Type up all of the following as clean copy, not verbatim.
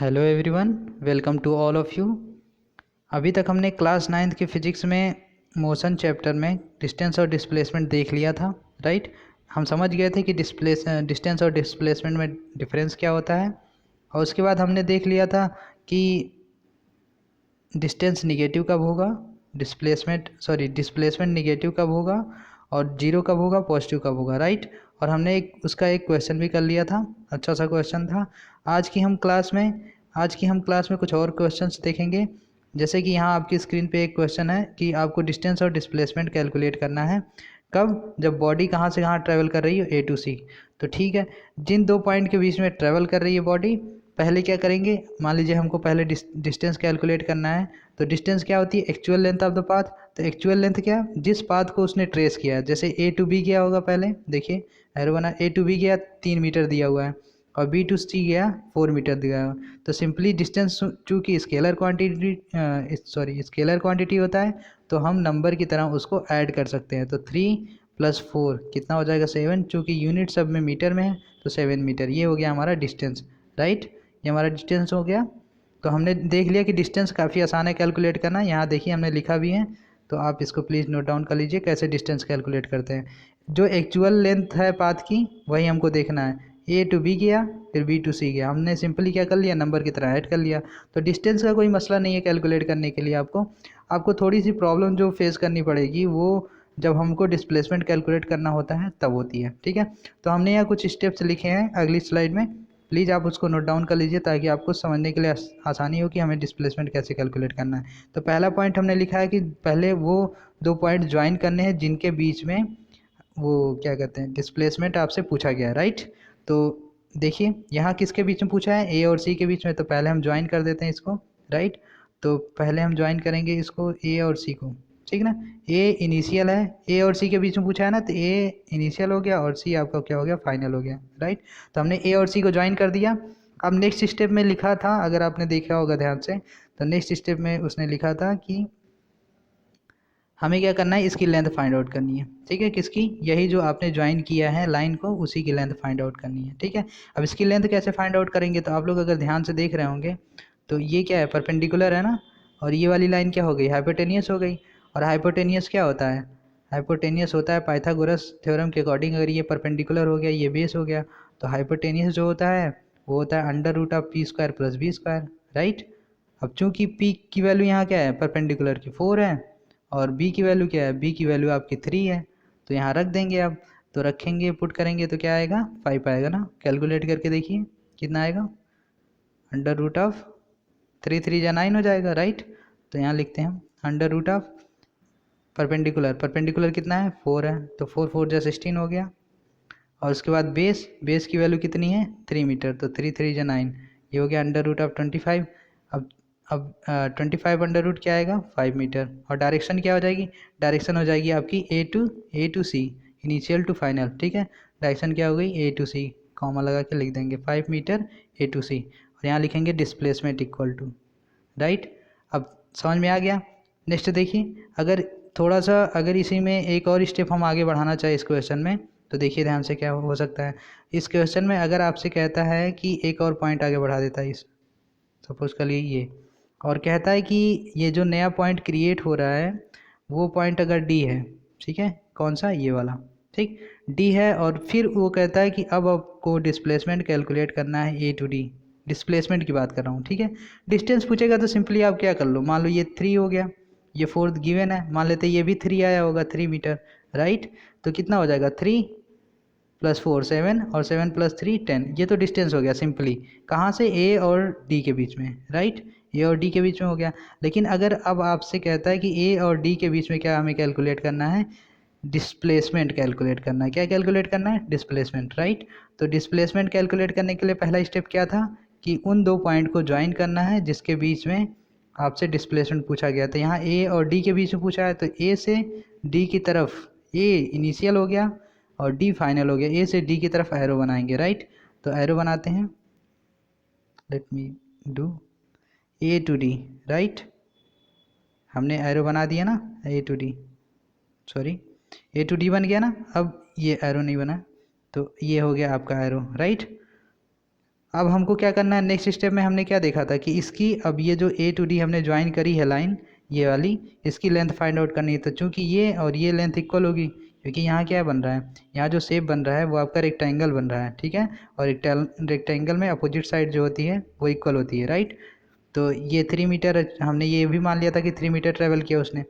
Hello everyone, welcome to all of you. अभी तक हमने क्लास 9th की फ़िज़िक्स में मोशन चैप्टर में डिस्टेंस और डिस्प्लेसमेंट देख लिया था, राइट। हम समझ गए थे कि डिस्टेंस और डिस्प्लेसमेंट में डिफरेंस क्या होता है। और उसके बाद हमने देख लिया था कि डिस्टेंस निगेटिव कब होगा, डिस्प्लेसमेंट निगेटिव कब होगा और जीरो कब होगा, पॉजिटिव कब होगा, राइट। और हमने उसका एक क्वेश्चन भी कर लिया था, अच्छा सा क्वेश्चन था। आज की हम क्लास में कुछ और क्वेश्चंस देखेंगे। जैसे कि यहाँ आपकी स्क्रीन पे एक क्वेश्चन है कि आपको डिस्टेंस और डिस्प्लेसमेंट कैलकुलेट करना है। कब? जब बॉडी कहाँ से कहाँ ट्रैवल कर रही हो, ए टू सी। तो ठीक है, जिन दो पॉइंट के बीच में ट्रैवल कर रही है बॉडी, पहले क्या करेंगे, मान लीजिए हमको पहले डिस्टेंस कैलकुलेट करना है। तो डिस्टेंस क्या होती है? Actual length of the path. तो एक्चुअल लेंथ क्या? जिस पाथ को उसने ट्रेस किया है। जैसे ए टू बी गया होगा, पहले देखिए एरो बना, ए टू बी गया 3 मीटर दिया हुआ है और बी टू सी गया 4 मीटर दिया हुआ है। तो सिंपली डिस्टेंस चूँकि स्केलर क्वांटिटी होता है, तो हम नंबर की तरह उसको ऐड कर सकते हैं। तो 3 + 4 कितना हो जाएगा? 7। चूँकि यूनिट सब में मीटर में है तो 7 मीटर। ये हो गया हमारा डिस्टेंस, राइट। ये हमारा डिस्टेंस हो गया। तो हमने देख लिया कि डिस्टेंस काफ़ी आसान है कैलकुलेट करना। यहाँ देखिए हमने लिखा भी है, तो आप इसको प्लीज़ नोट डाउन कर लीजिए कैसे डिस्टेंस कैलकुलेट करते हैं। जो एक्चुअल लेंथ है पाथ की, वही हमको देखना है। ए टू बी गया, फिर बी टू सी गया, हमने सिंपली क्या कर लिया, नंबर की तरह ऐड कर लिया। तो डिस्टेंस का कोई मसला नहीं है कैलकुलेट करने के लिए। आपको थोड़ी सी प्रॉब्लम जो फेस करनी पड़ेगी, वो जब हमको डिस्प्लेसमेंट कैलकुलेट करना होता है तब होती है, ठीक है। तो हमने यहाँ कुछ स्टेप्स लिखे हैं अगली स्लाइड में, प्लीज़ आप उसको नोट डाउन कर लीजिए ताकि आपको समझने के लिए आसानी हो कि हमें डिस्प्लेसमेंट कैसे कैलकुलेट करना है। तो पहला पॉइंट हमने लिखा है कि पहले वो दो पॉइंट ज्वाइन करने हैं जिनके बीच में वो क्या कहते हैं, डिस्प्लेसमेंट आपसे पूछा गया है, राइट। तो देखिए यहाँ किसके बीच में पूछा है, ए और सी के बीच में। तो पहले हम ज्वाइन कर देते हैं इसको, राइट। तो पहले हम ज्वाइन करेंगे इसको, ए और सी को, ठीक ना। ए इनिशियल है, ए और सी के बीच में पूछा है ना, तो ए इनिशियल हो गया और सी आपका क्या हो गया, फाइनल हो गया, राइट। तो हमने ए और सी को ज्वाइन कर दिया। अब नेक्स्ट स्टेप में लिखा था, अगर आपने देखा होगा ध्यान से, तो नेक्स्ट स्टेप में उसने लिखा था कि हमें क्या करना है, इसकी लेंथ फाइंड आउट करनी है, ठीक है। किसकी? यही जो आपने ज्वाइन किया है लाइन को, उसी की लेंथ फाइंड आउट करनी है, ठीक है। अब इसकी लेंथ कैसे फाइंड आउट करेंगे, तो आप लोग अगर ध्यान से देख रहे होंगे तो ये क्या है, परपेंडिकुलर है ना। और ये वाली लाइन क्या हो गई, हाइपोटेनियस हो गई। और हाइपोटेनियस क्या होता है? हाइपोटेनियस होता है पाइथागोरस थ्योरम के अकॉर्डिंग, अगर ये परपेंडिकुलर हो गया, ये बेस हो गया, तो हाइपोटेनियस जो होता है वो होता है √p² + b², राइट। अब चूंकि p की वैल्यू यहाँ क्या है, परपेंडिकुलर की 4 है, और b की वैल्यू क्या है, b की वैल्यू आपकी 3 है। तो यहाँ रख देंगे अब, तो रखेंगे, पुट करेंगे तो क्या आएगा, 5 आएगा ना। कैलकुलेट करके देखिए कितना आएगा, √3 3 जा 9 हो जाएगा, राइट। तो यहाँ लिखते हैं हम √, परपेंडिकुलर कितना है, 4 है, तो 4 4 जा 16 हो गया। और उसके बाद बेस की वैल्यू कितनी है, 3 मीटर, तो 3 3 जा 9, ये हो गया √25। अब अब 25 अंडर रूट क्या आएगा, 5 मीटर। और डायरेक्शन क्या हो जाएगी, डायरेक्शन हो जाएगी आपकी A to C, initial to final, ठीक है। डायरेक्शन क्या हो गई, ए टू सी, कॉमा लगा के लिख देंगे 5 मीटर ए टू सी। और यहाँ लिखेंगे डिस्प्लेसमेंट इक्वल टू, राइट। अब समझ में आ गया। नेक्स्ट देखिए, अगर इसी में एक और स्टेप हम आगे बढ़ाना चाहें इस क्वेश्चन में, तो देखिए ध्यान से क्या हो सकता है। इस क्वेश्चन में अगर आपसे कहता है कि एक और पॉइंट आगे बढ़ा देता है, इस सपोज कर लिए ये, और कहता है कि ये जो नया पॉइंट क्रिएट हो रहा है वो पॉइंट अगर डी है, ठीक है, कौन सा, ये वाला, ठीक, डी है। और फिर वो कहता है कि अब आपको डिस्प्लेसमेंट कैलकुलेट करना है ए टू डी, डिस्प्लेसमेंट की बात कर रहा हूँ, ठीक है। डिस्टेंस पूछेगा तो सिंपली आप क्या कर लो, मान लो ये 3 हो गया, ये 4 गिवन है, मान लेते ये भी 3 आया होगा, 3 मीटर, राइट। तो कितना हो जाएगा, 3 + 4 7, और 7 + 3 10। ये तो डिस्टेंस हो गया सिंपली, कहाँ से, ए और डी के बीच में, राइट। ए और डी के बीच में हो गया। लेकिन अगर अब आपसे कहता है कि ए और डी के बीच में क्या हमें कैलकुलेट करना है, डिस्प्लेसमेंट कैलकुलेट करना है। क्या कैलकुलेट करना है, डिस्प्लेसमेंट, राइट। तो डिस्प्लेसमेंट कैलकुलेट करने के लिए पहला स्टेप क्या था कि उन दो पॉइंट को ज्वाइन करना है जिसके बीच में आपसे डिस्प्लेसमेंट पूछा गया था। यहाँ ए और डी के बीच में पूछा है, तो ए से डी की तरफ, ए इनिशियल हो गया और डी फाइनल हो गया, ए से डी की तरफ एरो बनाएंगे, राइट। तो एरो बनाते हैं, let me do A to D, right. हमने एरो बना दिया ना, A to D, sorry, A to D बन गया ना। अब ये एरो नहीं बना, तो ये हो गया आपका एरो, राइट। अब हमको क्या करना है, नेक्स्ट स्टेप में हमने क्या देखा था कि इसकी अब ये जो ए टू डी हमने ज्वाइन करी है लाइन, ये वाली, इसकी लेंथ फाइंड आउट करनी है। तो चूंकि ये और ये लेंथ इक्वल होगी, क्योंकि यहाँ क्या बन रहा है, यहाँ जो शेप बन रहा है वो आपका रेक्टेंगल बन रहा है, ठीक है। और रेक्टेंगल में अपोजिट साइड जो होती है वो इक्वल होती है, राइट। तो ये 3 मीटर, हमने ये भी मान लिया था कि 3 मीटर ट्रेवल किया उसने,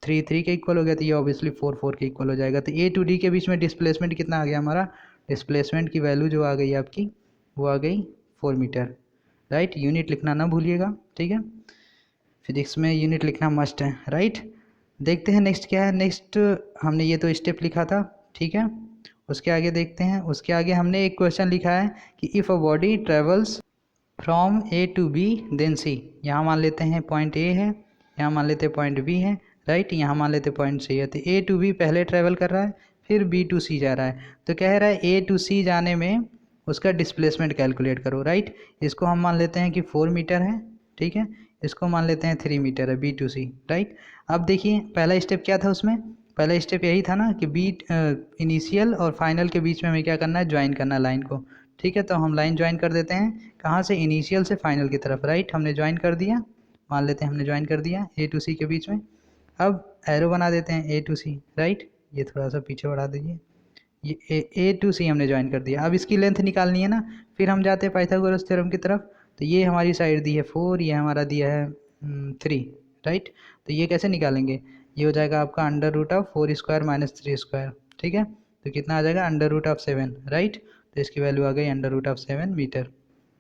3 के इक्वल हो गया, तो ये ऑब्वियसली 4 के इक्वल हो जाएगा। तो ए टू डी के बीच में डिस्प्लेसमेंट कितना आ गया हमारा, डिस्प्लेसमेंट की वैल्यू जो आ गई आपकी वो आ गई 4 मीटर, राइट। यूनिट लिखना ना भूलिएगा, ठीक है, फिजिक्स में यूनिट लिखना मस्ट है, राइट। देखते हैं नेक्स्ट क्या है। नेक्स्ट हमने ये तो स्टेप लिखा था, ठीक है। उसके आगे देखते हैं, उसके आगे हमने एक क्वेश्चन लिखा है कि if a body travels from A to B then C. यहाँ मान लेते हैं पॉइंट ए है, यहाँ मान लेते हैं पॉइंट बी है, राइट। यहाँ मान लेते हैं पॉइंट सी है। तो ए टू बी पहले ट्रेवल कर रहा है, फिर बी टू सी जा रहा है। तो कह रहा है ए टू सी जाने में उसका डिस्प्लेसमेंट कैलकुलेट करो, राइट। इसको हम मान लेते हैं कि 4 मीटर है, ठीक है। इसको मान लेते हैं 3 मीटर है, बी टू सी, राइट। अब देखिए पहला स्टेप क्या था उसमें, पहला स्टेप यही था ना कि बी इनिशियल और फाइनल के बीच में हमें क्या करना है, ज्वाइन करना है लाइन को, ठीक है। तो हम लाइन ज्वाइन कर देते हैं, कहाँ से, इनिशियल से फाइनल की तरफ, राइट। हमने ज्वाइन कर दिया, मान लेते हैं हमने ज्वाइन कर दिया ए टू सी के बीच में। अब एरो बना देते हैं ए टू सी, राइट। ये थोड़ा सा पीछे बढ़ा दीजिए, ये ए टू सी हमने ज्वाइन कर दिया। अब इसकी लेंथ निकालनी है ना, फिर हम जाते हैं पाइथागोरस थ्योरम की तरफ। तो ये हमारी साइड दी है 4, ये हमारा दिया है 3, राइट। तो ये कैसे निकालेंगे, ये हो जाएगा आपका under root of 4 square minus 3 square, ठीक है। तो कितना आ जाएगा, अंडर रूट ऑफ 7, राइट। तो इसकी वैल्यू आ गई अंडर रूट ऑफ 7 मीटर,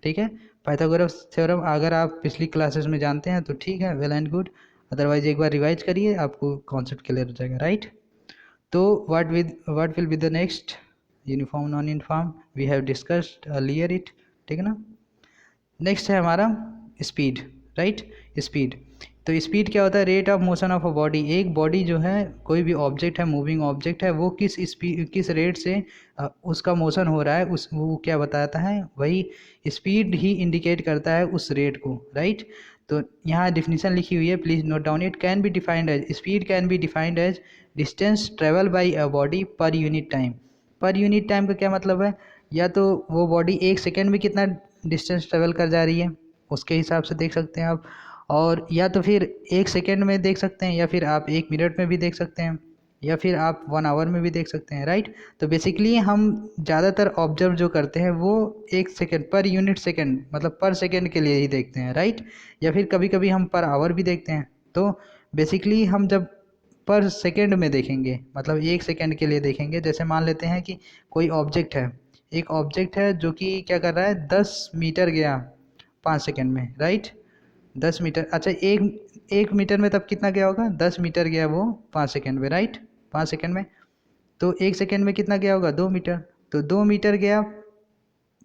ठीक है। पाइथागोरस थ्योरम अगर आप पिछली क्लासेस में जानते हैं तो ठीक है, वेल एंड गुड, अदरवाइज एक बार रिवाइज करिए, आपको कॉन्सेप्ट क्लियर हो जाएगा, राइट। तो what will be the next, uniform non uniform we have discussed earlier it, ठीक है ना। नेक्स्ट है हमारा स्पीड, राइट। स्पीड, तो स्पीड क्या होता है, rate of motion of a body. एक बॉडी जो है, कोई भी ऑब्जेक्ट है, मूविंग ऑब्जेक्ट है, वो किस स्पीड, किस रेट से उसका मोशन हो रहा है, उस वो क्या बताता है, वही स्पीड ही इंडिकेट करता है उस रेट को, राइट। तो यहाँ डिफिनीशन लिखी हुई है, please note down it. Can be defined as, speed can be defined as distance travel by a body per unit time. Per unit time का क्या मतलब है, या तो वो बॉडी 1 सेकेंड में कितना डिस्टेंस ट्रेवल कर जा रही है उसके हिसाब से देख सकते हैं आप, और या तो फिर 1 सेकेंड में देख सकते हैं, या फिर आप 1 मिनट में भी देख सकते हैं, या फिर आप 1 आवर में भी देख सकते हैं, राइट। तो बेसिकली हम ज़्यादातर ऑब्जर्व जो करते हैं वो 1 सेकेंड, पर यूनिट सेकेंड, मतलब पर सेकेंड के लिए ही देखते हैं, राइट। या फिर कभी कभी हम पर आवर भी देखते हैं। तो बेसिकली हम जब पर सेकेंड में देखेंगे, मतलब 1 सेकेंड के लिए देखेंगे। जैसे मान लेते हैं कि कोई ऑब्जेक्ट है, एक ऑब्जेक्ट है जो कि क्या कर रहा है, 10 मीटर गया 5 सेकेंड में, राइट। 10 मीटर, अच्छा एक मीटर में तब कितना गया होगा, 10 मीटर गया वो 5 सेकेंड में, राइट, 5 सेकेंड में। तो 1 सेकेंड में कितना गया होगा, 2 मीटर। तो 2 मीटर गया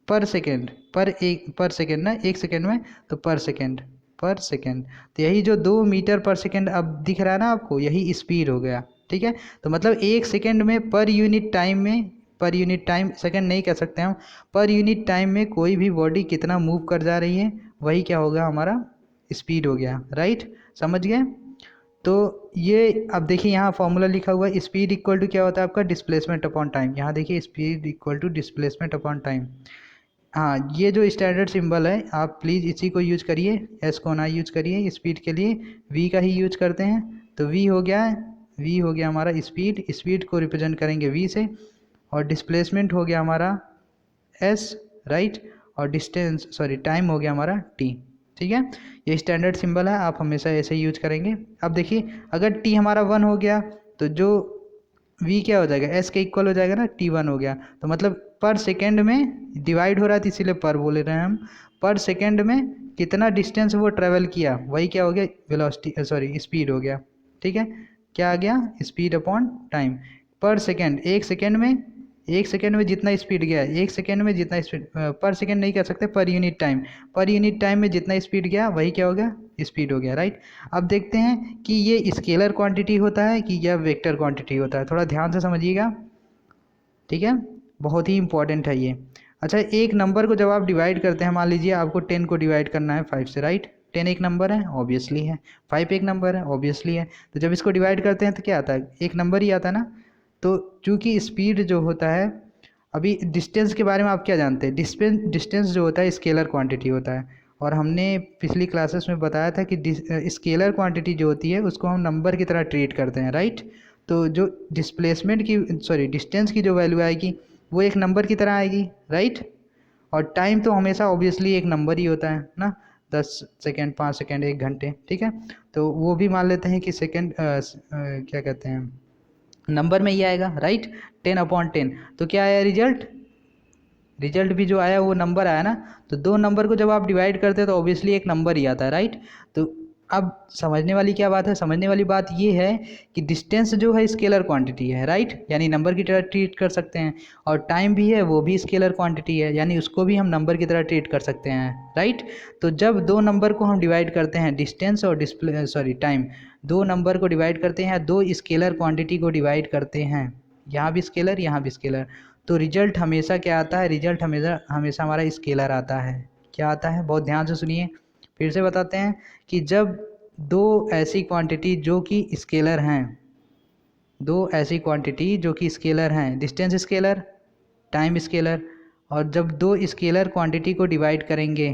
पर सेकेंड, पर सेकेंड ना, 1 सेकेंड में, तो पर सेकेंड, पर सेकेंड। तो यही जो 2 मीटर पर सेकेंड अब दिख रहा है ना आपको, यही स्पीड हो गया, ठीक है। तो मतलब 1 सेकेंड में पर यूनिट टाइम में, पर यूनिट टाइम, सेकेंड नहीं कह सकते हम, पर यूनिट टाइम में कोई भी बॉडी कितना मूव कर जा रही है, वही क्या हो गया, हमारा स्पीड हो गया, राइट। समझ गए। तो ये अब देखिए यहाँ फॉर्मूला लिखा हुआ है, स्पीड इक्वल टू क्या होता है आपका, डिस्प्लेसमेंट अपॉन टाइम। यहाँ देखिए speed equal to displacement upon time. हाँ, ये जो स्टैंडर्ड सिंबल है आप प्लीज़ इसी को यूज करिए, एस को ना यूज करिए। स्पीड के लिए वी का ही यूज करते हैं। तो वी हो गया, वी हो गया हमारा स्पीड, स्पीड को रिप्रेजेंट करेंगे वी से, और डिस्प्लेसमेंट हो गया हमारा एस, राइट, और डिस्टेंस, सॉरी, टाइम हो गया हमारा टी, ठीक है। ये स्टैंडर्ड सिंबल है, आप हमेशा ऐसे ही यूज करेंगे। अब देखिए अगर टी हमारा 1 हो गया तो जो वी क्या हो जाएगा, एस के इक्वल हो जाएगा ना, T1 हो गया। तो मतलब पर सेकेंड में डिवाइड हो रहा था, इसीलिए पर बोले रहे हैं हम। पर सेकेंड में कितना डिस्टेंस वो ट्रेवल किया, वही क्या हो गया, वेलोसिटी, सॉरी, स्पीड हो गया, ठीक है। क्या आ गया, स्पीड अपॉन टाइम। पर सेकेंड, 1 सेकेंड में, 1 सेकेंड में जितना स्पीड गया, 1 सेकेंड में जितना स्पीड, पर सेकेंड नहीं कह सकते, पर unit time, per unit time में जितना स्पीड गया वही क्या हो गया, स्पीड हो गया, राइट। अब देखते हैं कि ये स्केलर क्वांटिटी होता है कि यह वेक्टर क्वांटिटी होता है, थोड़ा ध्यान से समझिएगा, ठीक है, बहुत ही इंपॉर्टेंट है ये। अच्छा, एक नंबर को जब आप डिवाइड करते हैं, मान लीजिए आपको 10 को डिवाइड करना है 5 से, राइट। 10 एक नंबर है, ऑब्वियसली है। 5 एक नंबर है, ऑब्वियसली है। तो जब इसको डिवाइड करते हैं तो क्या आता है, एक नंबर ही आता है ना। तो चूंकि स्पीड जो होता है, अभी डिस्टेंस के बारे में आप क्या जानते हैं? डिस्टेंस जो होता है स्केलर क्वांटिटी होता है, और हमने पिछली क्लासेस में बताया था कि स्केलर क्वांटिटी जो होती है उसको हम नंबर की तरह ट्रीट करते हैं, राइट। तो जो डिस्प्लेसमेंट की सॉरी डिस्टेंस की जो वैल्यू आएगी वो एक नंबर की तरह आएगी, राइट। और टाइम तो हमेशा ऑब्वियसली एक नंबर ही होता है ना, 10 सेकेंड, 5 सेकेंड, 1 घंटे, ठीक है। तो वो भी मान लेते हैं कि सेकेंड क्या कहते हैं, नंबर में ही आएगा, राइट। 10/10। तो क्या आया रिजल्ट? रिजल्ट भी जो आया वो नंबर आया ना। तो दो नंबर को जब आप डिवाइड करते हैं तो ऑब्वियसली एक नंबर ही आता है, राइट। तो अब समझने वाली क्या बात है? समझने वाली बात ये है कि डिस्टेंस जो है स्केलर क्वांटिटी है, राइट, यानी नंबर की तरह ट्रीट कर सकते हैं। और टाइम भी है वो भी स्केलर क्वांटिटी है, यानी उसको भी हम नंबर की तरह ट्रीट कर सकते हैं, राइट। तो जब दो नंबर को हम डिवाइड करते हैं, डिस्टेंस और टाइम, दो नंबर को डिवाइड करते हैं, दो स्केलर क्वांटिटी को डिवाइड करते हैं, यहाँ भी स्केलर यहाँ भी स्केलर, तो रिजल्ट हमेशा क्या आता है? रिजल्ट हमेशा हमेशा हमारा स्केलर आता है। क्या आता है? बहुत ध्यान से सुनिए, फिर से बताते हैं कि जब दो ऐसी क्वांटिटी जो कि स्केलर हैं, दो ऐसी क्वांटिटी जो कि स्केलर हैं, डिस्टेंस स्केलर, टाइम स्केलर, और जब दो स्केलर क्वांटिटी को डिवाइड करेंगे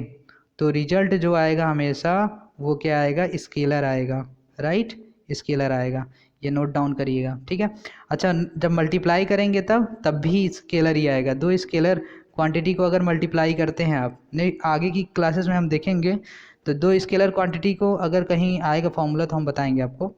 तो रिजल्ट जो आएगा हमेशा वो क्या आएगा? स्केलर आएगा, राइट, स्केलर आएगा। ये नोट डाउन करिएगा, ठीक है। अच्छा, जब मल्टीप्लाई करेंगे तब भी स्केलर ही आएगा। दो स्केलर क्वांटिटी को अगर मल्टीप्लाई करते हैं आप, नहीं आगे की क्लासेस में हम देखेंगे, तो दो स्केलर क्वांटिटी को अगर कहीं आएगा फॉर्मूला तो हम बताएंगे आपको,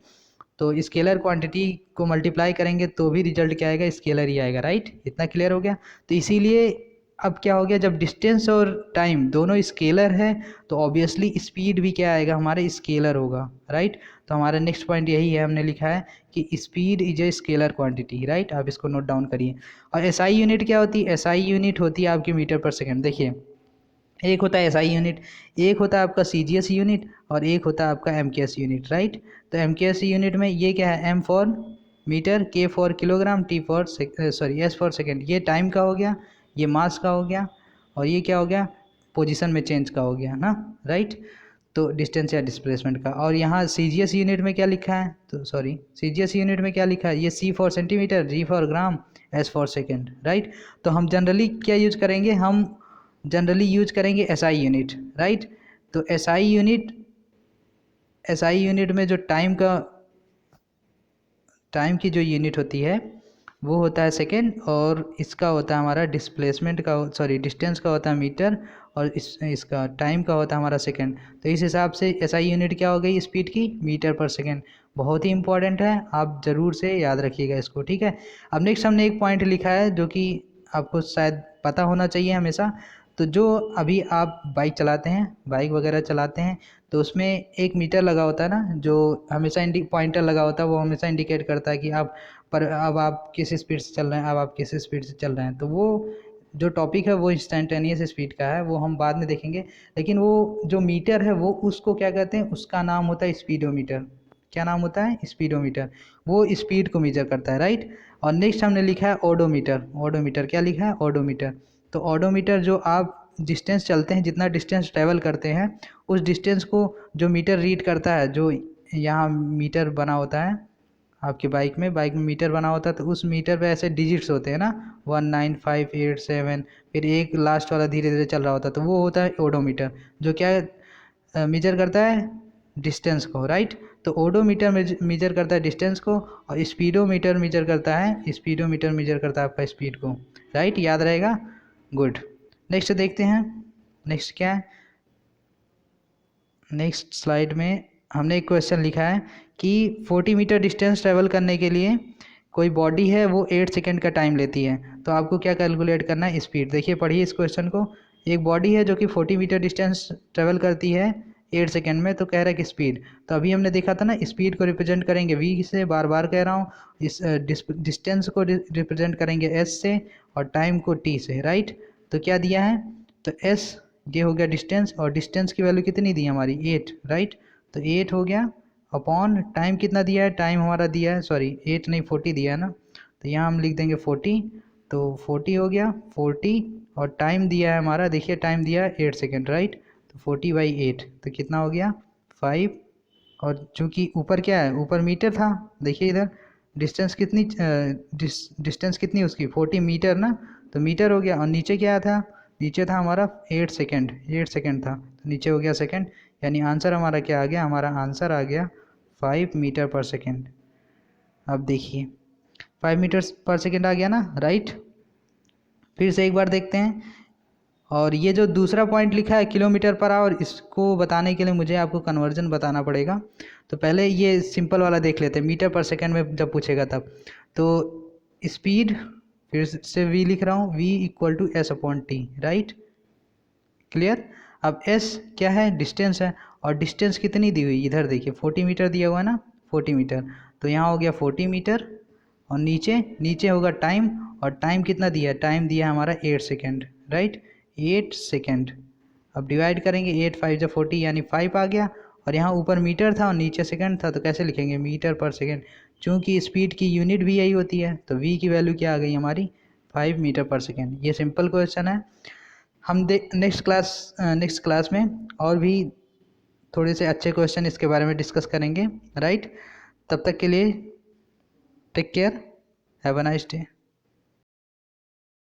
तो स्केलर क्वांटिटी को मल्टीप्लाई करेंगे तो भी रिजल्ट क्या आएगा? स्केलर ही आएगा, राइट। इतना क्लियर हो गया? तो इसीलिए अब क्या हो गया, जब डिस्टेंस और टाइम दोनों स्केलर है तो ऑब्वियसली स्पीड भी क्या आएगा? हमारे स्केलर होगा, राइट। तो हमारा नेक्स्ट पॉइंट यही है, हमने लिखा है कि speed is a scalar quantity, right. आप इसको नोट डाउन करिए। और एसआई यूनिट क्या होती है? एसआई यूनिट होती है आपकी मीटर पर सेकेंड। देखिए, एक होता है एसआई यूनिट, एक होता है आपका सीजीएस यूनिट, और एक होता है आपका एमकेएस यूनिट, राइट। तो एमकेएस यूनिट में ये क्या है? एम फॉर मीटर, के for kilogram, T for S for second. ये टाइम का हो गया, ये मास का हो गया, और ये क्या हो गया? पोजीशन में चेंज का हो गया ना, राइट। तो डिस्टेंस या डिस्प्लेसमेंट का। और यहाँ सीजीएस यूनिट में क्या लिखा है? तो सीजीएस यूनिट में क्या लिखा है? ये C for centimetre, G for gram, S for second, right. तो हम जनरली क्या यूज करेंगे? हम जनरली यूज करेंगे एसआई यूनिट, राइट। तो एसआई यूनिट में जो टाइम की जो यूनिट होती है वो होता है सेकेंड, और इसका होता है हमारा डिस्प्लेसमेंट का डिस्टेंस का होता है मीटर, और इसका टाइम का होता है हमारा सेकेंड। तो इस हिसाब से एसआई यूनिट क्या हो गई स्पीड की? मीटर पर सेकेंड। बहुत ही इंपॉर्टेंट है, आप ज़रूर से याद रखिएगा इसको, ठीक है। अब नेक्स्ट हमने एक पॉइंट लिखा है जो कि आपको शायद पता होना चाहिए हमेशा। तो जो अभी आप बाइक चलाते हैं, बाइक वगैरह चलाते हैं, तो उसमें एक मीटर लगा होता है ना, जो हमेशा पॉइंटर लगा होता है, वो हमेशा इंडिकेट करता है कि अब आप किस स्पीड से चल रहे हैं, अब आप किस स्पीड से चल रहे हैं। तो वो जो टॉपिक है वो इंस्टेंटेनियस स्पीड का है, वो हम बाद में देखेंगे। लेकिन वो जो मीटर है वो उसको क्या कहते हैं? उसका नाम होता है स्पीडोमीटर। क्या नाम होता है? स्पीडोमीटर। वो स्पीड को मेजर करता है, राइट। और नेक्स्ट हमने लिखा है ओडोमीटर। ओडोमीटर क्या लिखा है? ओडोमीटर। तो ओडोमीटर जो आप डिस्टेंस चलते हैं, जितना डिस्टेंस ट्रैवल करते हैं, उस डिस्टेंस को जो मीटर रीड करता है, जो यहाँ मीटर बना होता है आपकी बाइक में मीटर बना होता है, तो उस मीटर पे ऐसे डिजिट्स होते हैं ना, 19587, फिर एक लास्ट वाला धीरे धीरे चल रहा होता है, तो वो होता है ओडोमीटर, जो क्या मेजर करता है? डिस्टेंस को, राइट। तो ओडोमीटर मेजर करता है डिस्टेंस को, और स्पीडोमीटर मेजर करता है आपका स्पीड को, राइट। याद रहेगा? गुड। नेक्स्ट देखते हैं, नेक्स्ट क्या है? नेक्स्ट स्लाइड में हमने एक क्वेश्चन लिखा है कि 40 मीटर डिस्टेंस ट्रैवल करने के लिए कोई बॉडी है वो 8 सेकेंड का टाइम लेती है, तो आपको क्या कैलकुलेट करना है? स्पीड। देखिए, पढ़िए इस क्वेश्चन को। एक बॉडी है जो कि 40 मीटर डिस्टेंस ट्रैवल करती है 8 सेकेंड में, तो कह रहा है कि स्पीड। तो अभी हमने देखा था ना, स्पीड को रिप्रेजेंट करेंगे वी से, बार बार कह रहा हूँ। इस डिस्टेंस को रिप्रेजेंट करेंगे एस से, और टाइम को टी से, राइट। तो क्या दिया है? तो एस, ये हो गया डिस्टेंस, और डिस्टेंस की वैल्यू कितनी दी हमारी? 8, राइट। तो 8 हो गया, अपॉन टाइम कितना दिया है? टाइम हमारा दिया है 8 नहीं 40 दिया है ना, तो यहाँ हम लिख देंगे 40। तो 40 हो गया, 40, और टाइम दिया है हमारा, देखिए टाइम दिया है 8 सेकेंड, राइट। तो 40/8 तो कितना हो गया? 5। और चूँकि ऊपर क्या है? ऊपर मीटर था, देखिए इधर डिस्टेंस कितनी उसकी 40 मीटर ना, तो मीटर हो गया। और नीचे क्या था, नीचे था हमारा 8 सेकेंड, 8 सेकेंड था, तो नीचे हो गया सेकेंड, यानी आंसर हमारा क्या आ गया, हमारा आंसर आ गया 5 मीटर पर सेकेंड। अब देखिए 5 मीटर पर सेकेंड आ गया ना, राइट। फिर से एक बार देखते हैं। और ये जो दूसरा पॉइंट लिखा है किलोमीटर पर आवर, इसको बताने के लिए मुझे आपको कन्वर्जन बताना पड़ेगा। तो पहले ये सिंपल वाला देख लेते हैं, मीटर पर सेकेंड में जब पूछेगा तब। तो स्पीड, फिर से v लिख रहा हूँ, v equal to s upon t, right, clear. अब s क्या है, डिस्टेंस है। और डिस्टेंस कितनी दी हुई, इधर देखिए 40 मीटर दिया हुआ है ना, 40 मीटर, तो यहाँ हो गया 40 मीटर। और नीचे नीचे होगा टाइम, और टाइम कितना दिया है, टाइम दिया है हमारा 8 सेकेंड, राइट, 8 सेकेंड। अब डिवाइड करेंगे, 8 5 जो 40 यानी 5 आ गया। और यहाँ ऊपर मीटर था और नीचे सेकंड था, तो कैसे लिखेंगे, मीटर पर सेकंड। चूँकि स्पीड की यूनिट भी यही होती है, तो v की वैल्यू क्या आ गई हमारी, 5 मीटर पर सेकंड। ये सिंपल क्वेश्चन है। हम नेक्स्ट क्लास में और भी थोड़े से अच्छे क्वेश्चन इसके बारे में डिस्कस करेंगे, राइट। तब तक के लिए take care, have a nice day.